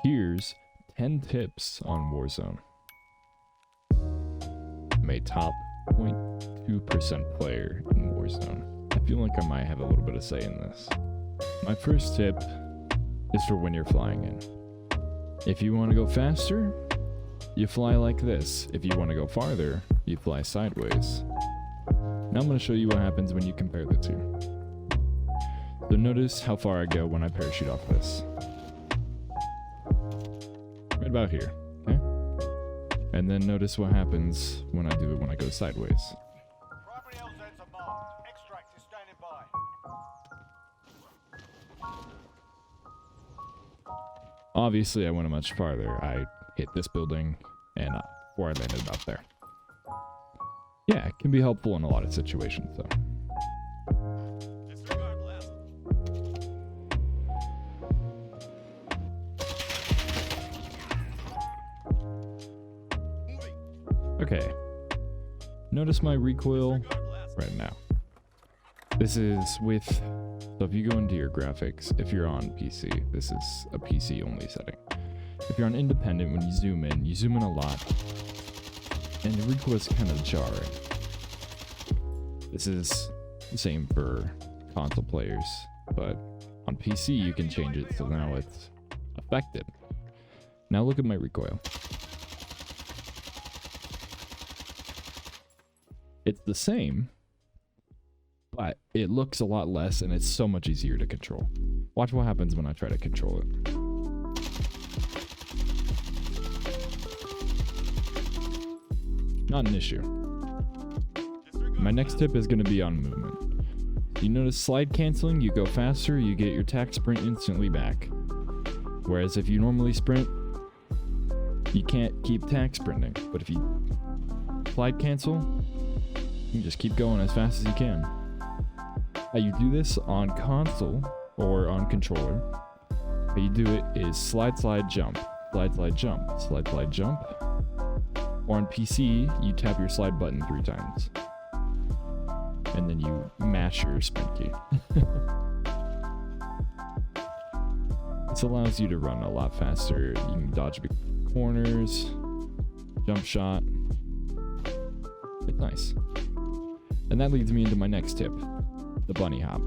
Here's 10 tips on Warzone. I'm a top 0.2% player in Warzone. I feel like I might have a little bit of say in this. My first tip is for when you're flying in. If you want to go faster, you fly like this. If you want to go farther, you fly sideways. Now I'm going to show you what happens when you compare the two. So notice how far I go when I parachute off this. Right about here, okay? And then notice what happens when I do it when I go sideways. Primary LZs are marked. Extract is standing by. Obviously, I went much farther. I hit this building, and before I landed up there. Yeah, it can be helpful in a lot of situations, though. Okay, notice my recoil right now. This is with, so if you go into your graphics, if you're on PC, this is a PC only setting. If you're on independent, when you zoom in a lot, and the recoil is kind of jarring. This is the same for console players, but on PC you can change it so now it's affected. Now look at my recoil. It's the same, but it looks a lot less and it's so much easier to control. Watch what happens when I try to control it. Not an issue. My next tip is going to be on movement. You notice slide canceling, you go faster, you get your tack sprint instantly back. Whereas if you normally sprint, you can't keep tack sprinting. But if you slide cancel, you can just keep going as fast as you can. How you do this on console or on controller, how you do it is slide, slide, jump, slide, slide, jump, slide, slide, jump. Or on PC, you tap your slide button 3 times. And then you mash your sprint key. This allows you to run a lot faster. You can dodge big corners, jump shot. It's nice. And that leads me into my next tip, the bunny hop.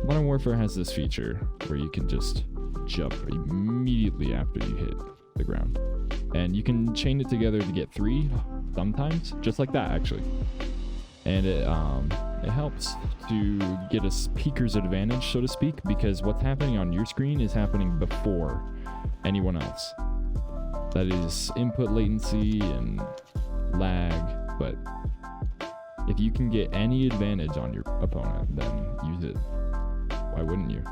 Modern Warfare has this feature where you can just jump immediately after you hit the ground. And you can chain it together to get 3 sometimes, just like that actually. And it helps to get a peeker's advantage, so to speak, because what's happening on your screen is happening before anyone else. That is input latency and lag, but if you can get any advantage on your opponent, then use it. Why wouldn't you?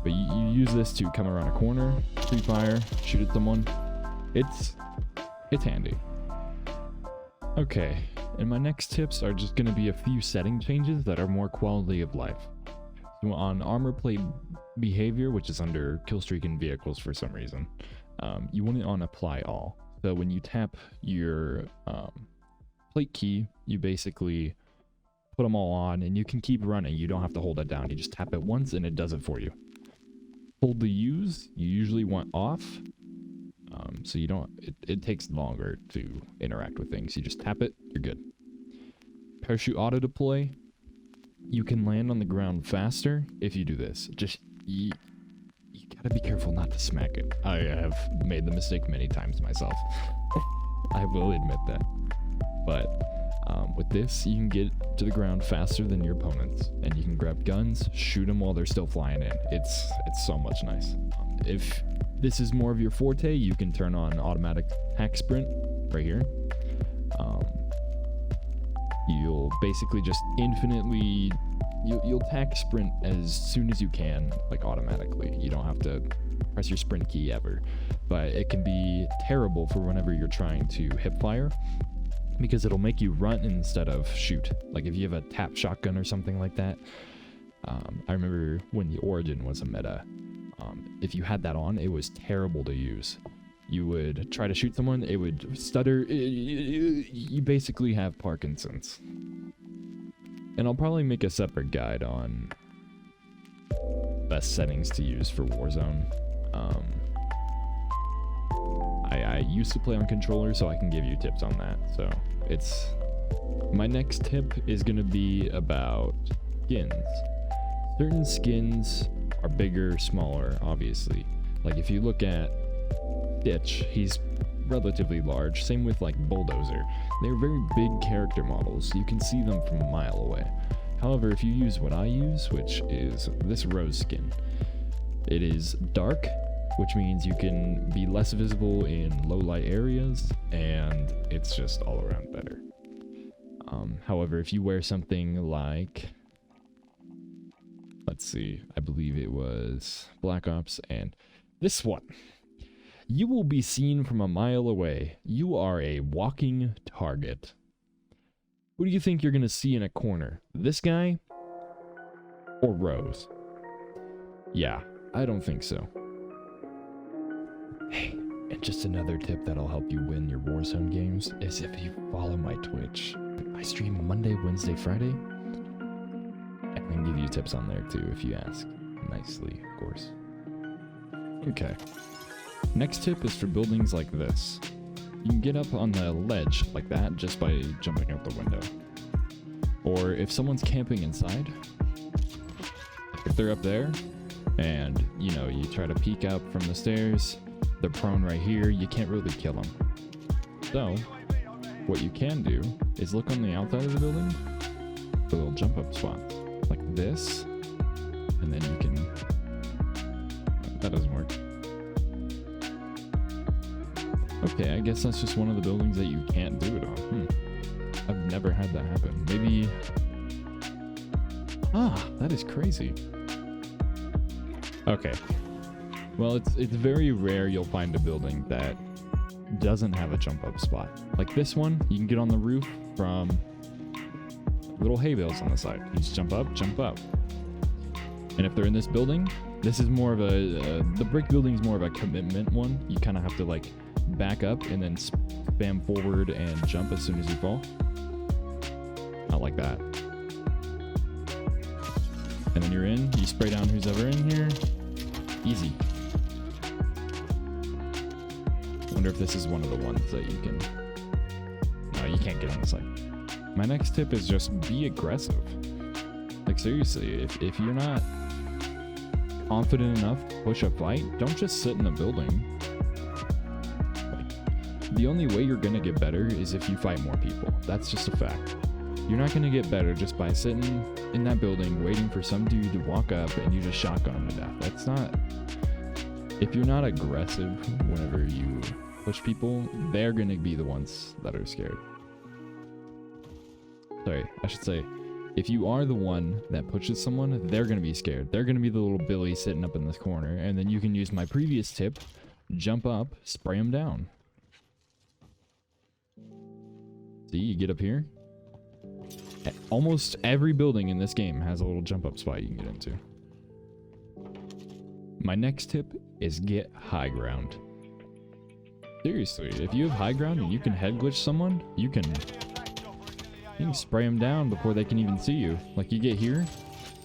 But you use this to come around a corner, pre-fire, shoot at someone. It's handy. Okay, and my next tips are just going to be a few setting changes that are more quality of life. So on armor plate behavior, which is under killstreak and vehicles for some reason, you want it on apply all. So when you tap your plate key, you basically put them all on and you can keep running. You don't have to hold it down. You just tap it once and it does it for you. Hold the use, you usually want off. So you don't, it takes longer to interact with things. You just tap it, you're good. Parachute auto deploy, you can land on the ground faster if you do this. Just, you gotta be careful not to smack it. I have made the mistake many times myself. I will admit that. But with this, you can get to the ground faster than your opponents, and you can grab guns, shoot them while they're still flying in. It's so much nice. If this is more of your forte, you can turn on automatic tack sprint right here. You'll basically just infinitely, you'll tack sprint as soon as you can, like automatically. You don't have to press your sprint key ever, but it can be terrible for whenever you're trying to hip fire, because it'll make you run instead of shoot. Like if you have a tap shotgun or something like that. I remember when the Origin was a meta, if you had that on, it was terrible to use. You would try to shoot someone, it would stutter. You basically have Parkinson's. And I'll probably make a separate guide on best settings to use for Warzone. I used to play on controller, so I can give you tips on that. So it's my next tip is gonna be about skins. Certain skins are bigger, smaller, obviously. Like if you look at Stitch, he's relatively large. Same with like Bulldozer. They're very big character models. You can see them from a mile away. However, if you use what I use, which is this rose skin, it is dark, which means you can be less visible in low light areas, and it's just all around better. However, if you wear something like, let's see, I believe it was Black Ops and this one, you will be seen from a mile away. You are a walking target. Who do you think you're gonna see in a corner? This guy or Rose? Yeah, I don't think so. Hey, and just another tip that'll help you win your Warzone games is if you follow my Twitch. I stream Monday, Wednesday, Friday. I can give you tips on there too if you ask. Nicely, of course. Okay. Next tip is for buildings like this. You can get up on the ledge like that just by jumping out the window. Or if someone's camping inside, if they're up there and, you know, you try to peek up from the stairs, they're prone right here, you can't really kill them. So, what you can do is look on the outside of the building for little jump up spots like this, and then you can, that doesn't work. Okay, I guess that's just one of the buildings that you can't do it on. I've never had that happen. Maybe, that is crazy. Okay. Well, it's very rare you'll find a building that doesn't have a jump up spot. Like this one, you can get on the roof from little hay bales on the side. You just jump up, jump up. And if they're in this building, this is more of a, the brick building is more of a commitment one. You kind of have to like back up and then spam forward and jump as soon as you fall. Not like that. And then you're in, you spray down who's ever in here. Easy. Wonder if this is one of the ones that you can, no, you can't get on the side. My next tip is just be aggressive. Like seriously, if you're not confident enough to push a fight, don't just sit in a building. Like, the only way you're gonna get better is if you fight more people. That's just a fact. You're not gonna get better just by sitting in that building waiting for some dude to walk up and you just shotgun him to death. That's not, if you're not aggressive whenever you push people, they're gonna be the ones that are scared. Sorry, I should say, if you are the one that pushes someone, they're gonna be scared. They're gonna be the little Billy sitting up in this corner, and then you can use my previous tip, jump up, spray them down. See, you get up here. Almost every building in this game has a little jump up spot you can get into. My next tip is get high ground. Seriously, if you have high ground and you can head glitch someone, you can spray them down before they can even see you. Like you get here,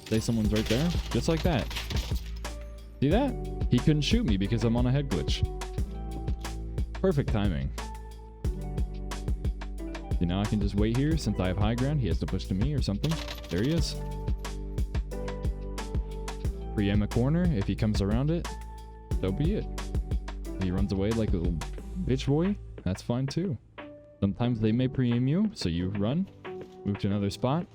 say someone's right there, just like that. See that? He couldn't shoot me because I'm on a head glitch. Perfect timing. See, now I can just wait here since I have high ground. He has to push to me or something. There he is. Pre-aim a corner. If he comes around it, so be it. If he runs away like a little bitch boy, that's fine too. Sometimes they may pre-aim you, so you run, move to another spot.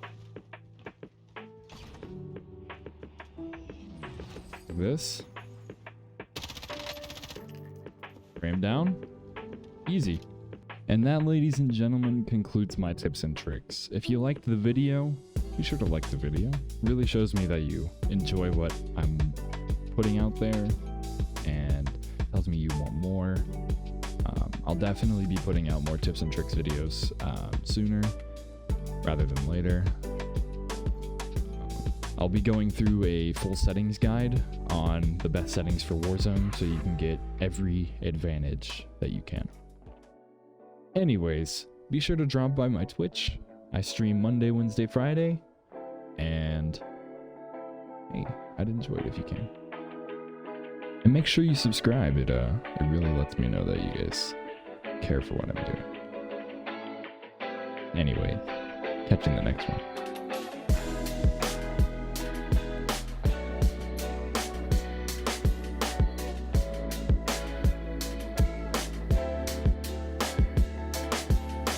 Like this. Spray him down. Easy. And that, ladies and gentlemen, concludes my tips and tricks. If you liked the video, be sure to like the video. Really shows me that you enjoy what I'm putting out there and tells me you want more. I'll definitely be putting out more tips and tricks videos sooner rather than later. I'll be going through a full settings guide on the best settings for Warzone so you can get every advantage that you can. Anyways, be sure to drop by my Twitch. I stream Monday, Wednesday, Friday, and hey, I'd enjoy it if you can. And make sure you subscribe. It really lets me know that you guys care for what I'm doing. Anyway, catch you in the next one.